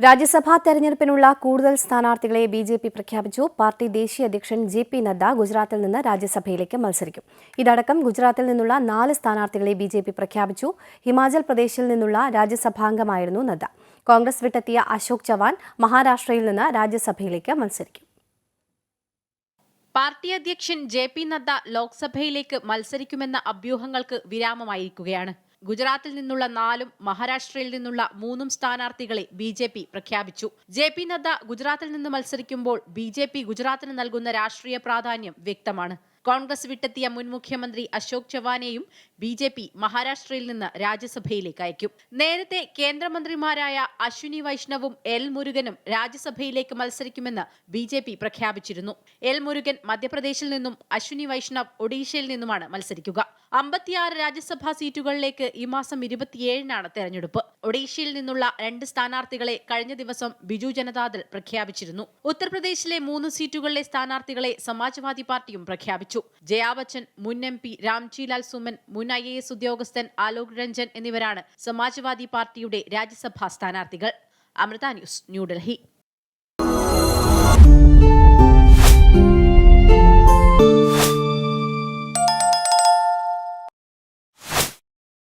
രാജ്യസഭാ തെരഞ്ഞെടുപ്പിനുള്ള കൂടുതൽ സ്ഥാനാർത്ഥികളെ ബി.ജെ.പി. പ്രഖ്യാപിച്ചു. പാർട്ടി ദേശീയ അധ്യക്ഷൻ ജെ.പി. നദ്ദ ഗുജറാത്തിൽ നിന്ന് രാജ്യസഭയിലേക്ക് മത്സരിക്കും. ഇതടക്കം ഗുജറാത്തിൽ നിന്നുള്ള 4 സ്ഥാനാർത്ഥികളെ ബി.ജെ.പി. പ്രഖ്യാപിച്ചു. ഹിമാചൽ പ്രദേശിൽ നിന്നുള്ള രാജ്യസഭാംഗമായിരുന്നു നദ്ദ. കോൺഗ്രസ് വിട്ടെത്തിയ അശോക് ചവാൻ മഹാരാഷ്ട്രയിൽ നിന്ന് രാജ്യസഭയിലേക്ക് മത്സരിക്കും. പാർട്ടി അധ്യക്ഷൻ ജെ.പി. നദ്ദ ലോക്സഭയിലേക്ക് മത്സരിക്കുമെന്ന അഭ്യൂഹങ്ങൾക്ക് വിരാമമായിരിക്കുകയാണ്. ഗുജറാത്തിൽ നിന്നുള്ള 4 മഹാരാഷ്ട്രയിൽ നിന്നുള്ള 3 സ്ഥാനാർത്ഥികളെ ബി.ജെ.പി. പ്രഖ്യാപിച്ചു. ജെ.പി. നദ്ദ ഗുജറാത്തിൽ നിന്ന് മത്സരിക്കുമ്പോൾ ബി.ജെ.പി. ഗുജറാത്തിന് നൽകുന്ന രാഷ്ട്രീയ പ്രാധാന്യം വ്യക്തമാണ്. കോൺഗ്രസ് വിട്ടെത്തിയ മുൻ മുഖ്യമന്ത്രി അശോക് ചവാനെയും ബി.ജെ.പി. മഹാരാഷ്ട്രയിൽ നിന്ന് രാജ്യസഭയിലേക്ക് അയക്കും. നേരത്തെ കേന്ദ്രമന്ത്രിമാരായ അശ്വിനി വൈഷ്ണവും എൽ മുരുകനും രാജ്യസഭയിലേക്ക് മത്സരിക്കുമെന്ന് ബി.ജെ.പി. പ്രഖ്യാപിച്ചിരുന്നു. എൽ മുരുകൻ മധ്യപ്രദേശിൽ നിന്നും അശ്വിനി വൈഷ്ണവ് ഒഡീഷയിൽ നിന്നുമാണ് മത്സരിക്കുക. 56 രാജ്യസഭാ സീറ്റുകളിലേക്ക് ഈ മാസം 27-നാണ് തെരഞ്ഞെടുപ്പ്. ഒഡീഷയിൽ നിന്നുള്ള 2 സ്ഥാനാർത്ഥികളെ കഴിഞ്ഞ ദിവസം ബിജു ജനതാദൾ പ്രഖ്യാപിച്ചിരുന്നു. ഉത്തർപ്രദേശിലെ 3 സീറ്റുകളിലെ സ്ഥാനാർത്ഥികളെ സമാജ്വാദി പാർട്ടിയും പ്രഖ്യാപിച്ചു. ജയാ ബച്ചൻ, മുൻ എം.പി. രാംജിലാൽ സുമൻ, മുൻ IAS ഉദ്യോഗസ്ഥൻ ആലോക് രഞ്ജൻ എന്നിവരാണ് സമാജ്വാദി പാർട്ടിയുടെ രാജ്യസഭാ സ്ഥാനാർത്ഥികൾ. അമൃത ന്യൂസ്, ന്യൂഡൽഹി.